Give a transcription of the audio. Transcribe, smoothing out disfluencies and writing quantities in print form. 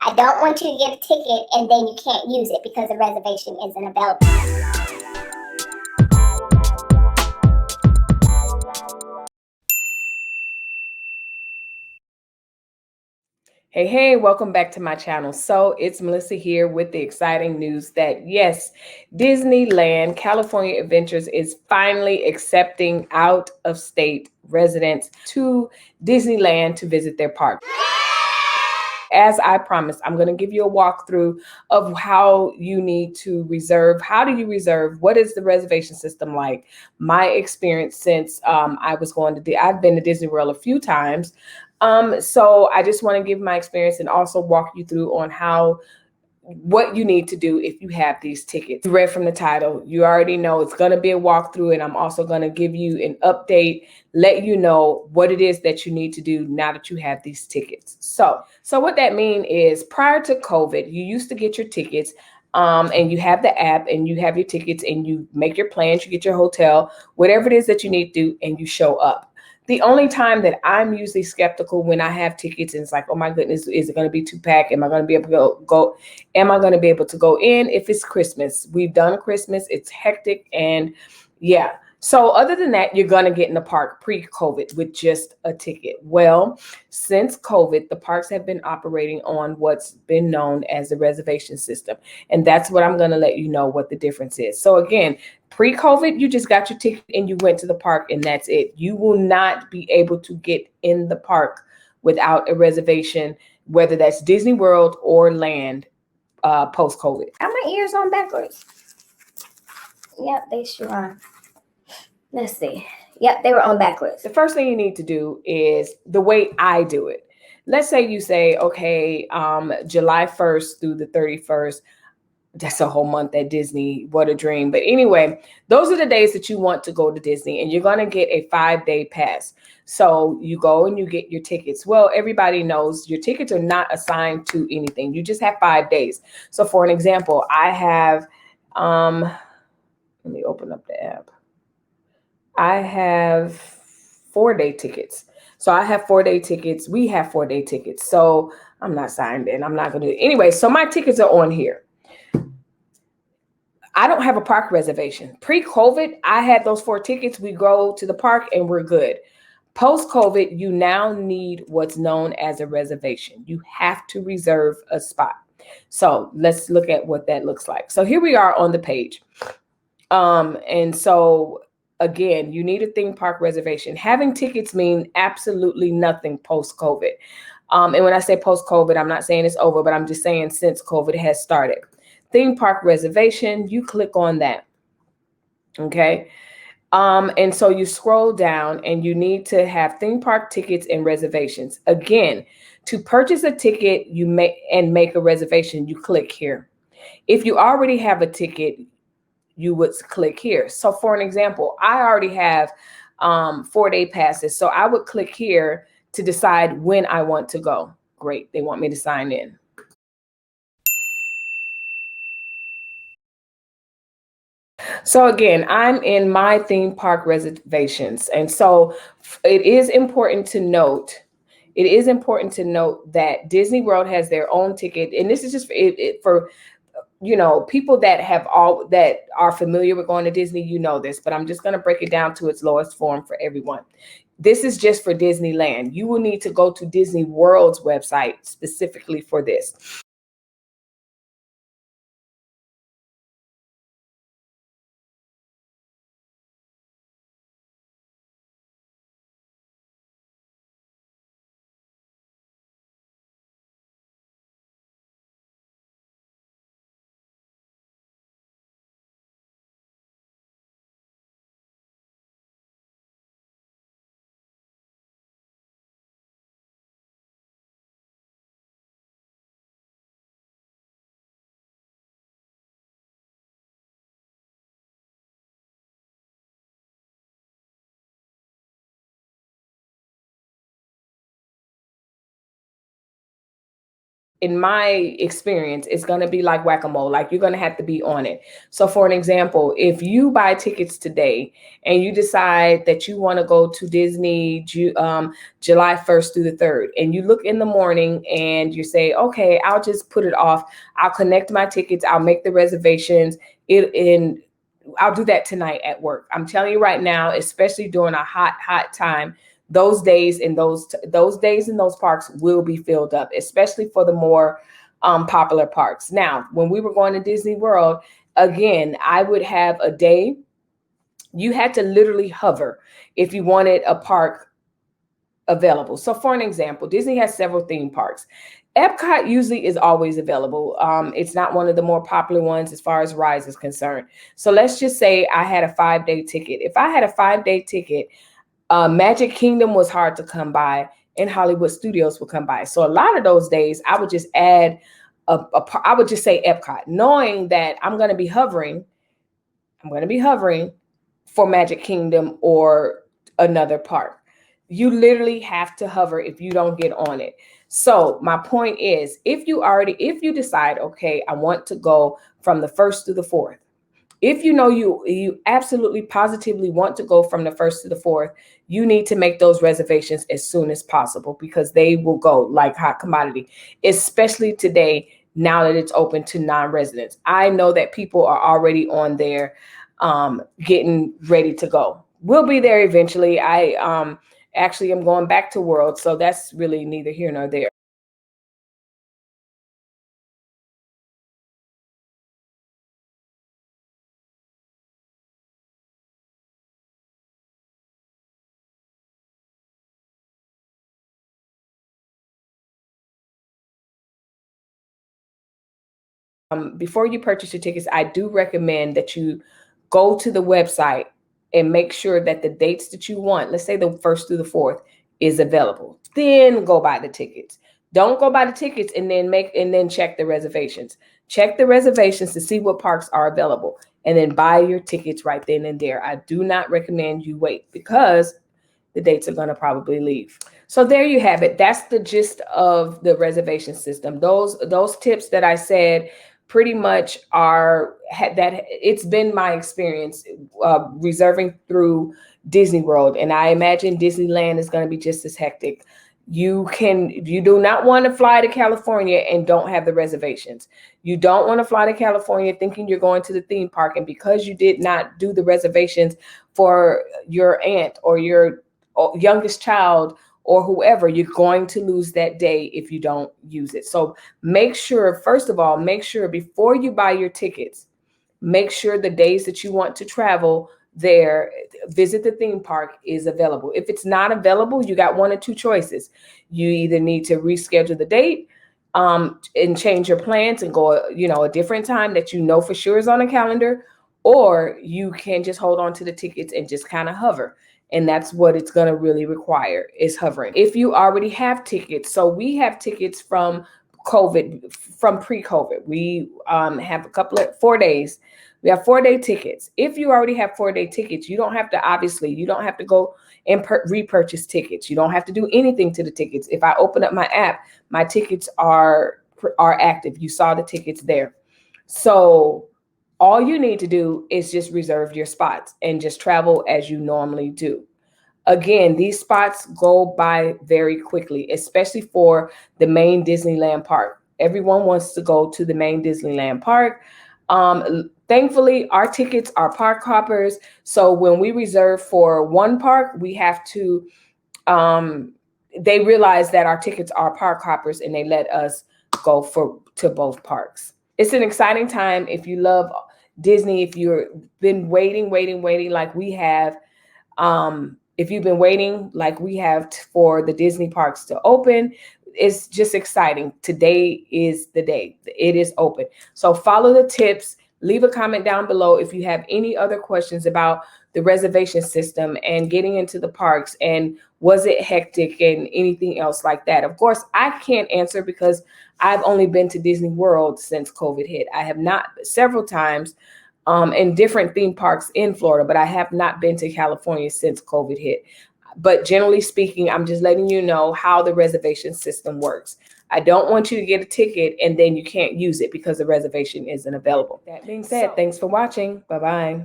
I don't want you to get a ticket and then you can't use it because the reservation isn't available. Hey, welcome back to my channel. So it's Melissa here with the exciting news that yes, Disneyland California Adventures is finally accepting out-of-state residents to Disneyland to visit their park. As I promised, I'm going to give you a walkthrough of how you need to reserve. How do you reserve? What is the reservation system like? My experience since I've been to Disney World a few times. So I just want to give my experience and also walk you through on what you need to do if you have these tickets. You read from the title, you already know it's going to be a walkthrough, and I'm also going to give you an update, let you know what it is that you need to do now that you have these tickets. So what that means is prior to COVID, you used to get your tickets and you have the app and you have your tickets and you make your plans, you get your hotel, whatever it is that you need to do, and you show up. The only time that I'm usually skeptical when I have tickets and it's like, oh my goodness, is it going to be too packed? Am I going to be able to go? Am I going to be able to go in if it's Christmas? We've done Christmas. It's hectic. And yeah. So other than that, you're going to get in the park pre-COVID with just a ticket. Well, since COVID, the parks have been operating on what's been known as the reservation system. And that's what I'm going to let you know what the difference is. So again, pre-COVID, you just got your ticket and you went to the park and that's it. You will not be able to get in the park without a reservation, whether that's Disney World or Land post-COVID. Are my ears on backwards? Yep, they sure are. Let's see. Yep, they were on backwards. The first thing you need to do is the way I do it. Let's say you say, okay, July 1st through the 31st, that's a whole month at Disney. What a dream. But anyway, those are the days that you want to go to Disney, and you're going to get a 5-day pass. So you go and you get your tickets. Well, everybody knows your tickets are not assigned to anything. You just have 5 days. So for an example, I have, let me open up the app. I have 4-day tickets. So I have 4-day tickets. We have 4-day tickets. So I'm not signed in. I'm not going to do it. Anyway, so my tickets are on here. I don't have a park reservation. Pre-COVID, I had those 4 tickets. We go to the park and we're good. Post-COVID, you now need what's known as a reservation. You have to reserve a spot. So let's look at what that looks like. So here we are on the page. And so again, you need a theme park reservation. Having tickets mean absolutely nothing post-COVID. And when I say post-COVID, I'm not saying it's over, but I'm just saying since COVID has started. Theme park reservation, you click on that. Okay. And so you scroll down and you need to have theme park tickets and reservations. Again, to purchase a ticket, you make a reservation, you click here. If you already have a ticket, you would click here. So for an example, I already have 4-day passes. So I would click here to decide when I want to go. Great. They want me to sign in. So again, I'm in my theme park reservations. And so it is important to note that Disney World has their own ticket. And this is just for people that are familiar with going to Disney, you know this, but I'm just going to break it down to its lowest form for everyone. This is just for Disneyland. You will need to go to Disney World's website specifically for this. in my experience, it's going to be like whack-a-mole. Like, you're going to have to be on it. So for an example, if you buy tickets today and you decide that you want to go to Disney July 1st through the 3rd, and you look in the morning and you say, okay, I'll just put it off. I'll connect my tickets. I'll make the reservations. I'll do that tonight at work. I'm telling you right now, especially during a hot time, those days in those parks will be filled up, especially for the more popular parks. Now, when we were going to Disney World, again, I would have a day. You had to literally hover if you wanted a park available. So for an example, Disney has several theme parks. Epcot usually is always available. It's not one of the more popular ones as far as rides is concerned. So let's just say I had a 5-day ticket. If I had a 5-day ticket, Magic Kingdom was hard to come by, and Hollywood Studios would come by. So a lot of those days, I would just add I would just say Epcot, knowing that I'm going to be hovering for Magic Kingdom or another park. You literally have to hover if you don't get on it. So my point is, if you decide, okay, I want to go from the 1st to the 4th, if you know you absolutely positively want to go from the 1st to the 4th, you need to make those reservations as soon as possible, because they will go like hot commodity, especially today, now that it's open to non-residents. I know that people are already on there getting ready to go. We'll be there eventually. I actually am going back to World, so that's really neither here nor there. Before you purchase your tickets, I do recommend that you go to the website and make sure that the dates that you want, let's say the 1st through the 4th, is available. Then go buy the tickets. Don't go buy the tickets and then check the reservations. Check the reservations to see what parks are available, and then buy your tickets right then and there. I do not recommend you wait, because the dates are going to probably leave. So there you have it. That's the gist of the reservation system. Those tips that I said pretty much that it's been my experience reserving through Disney World, and I imagine Disneyland is going to be just as hectic. You do not want to fly to California and don't have the reservations. You don't want to fly to California thinking you're going to the theme park, and because you did not do the reservations for your aunt or your youngest child or whoever, you're going to lose that day if you don't use it. So first of all, make sure before you buy your tickets, make sure the days that you want to travel there, visit the theme park, is available. If it's not available, you got one or two choices. You either need to reschedule the date and change your plans and go, a different time that you know for sure is on the calendar, or you can just hold on to the tickets and just kind of hover. And that's what it's going to really require, is hovering. If you already have tickets, so we have tickets from pre-COVID. We have 4 days. We have 4-day tickets. If you already have 4-day tickets, you don't have to go and repurchase tickets. You don't have to do anything to the tickets. If I open up my app, my tickets are active. You saw the tickets there. So all you need to do is just reserve your spots and just travel as you normally do. Again, these spots go by very quickly, especially for the main Disneyland park. Everyone wants to go to the main Disneyland park. Thankfully, our tickets are park hoppers. So when we reserve for one park, we have to, they realize that our tickets are park hoppers, and they let us go to both parks. It's an exciting time if you love Disney, if you've been waiting like we have, if you've been waiting like we have for the Disney parks to open, it's just exciting. Today is the day. It is open. So follow the tips. Leave a comment down below if you have any other questions about the reservation system and getting into the parks, and was it hectic and anything else like that. Of course, I can't answer because I've only been to Disney World since COVID hit. I have not several times in different theme parks in Florida, but I have not been to California since COVID hit. But generally speaking, I'm just letting you know how the reservation system works. I don't want you to get a ticket and then you can't use it because the reservation isn't available. That being said, thanks for watching. Bye-bye.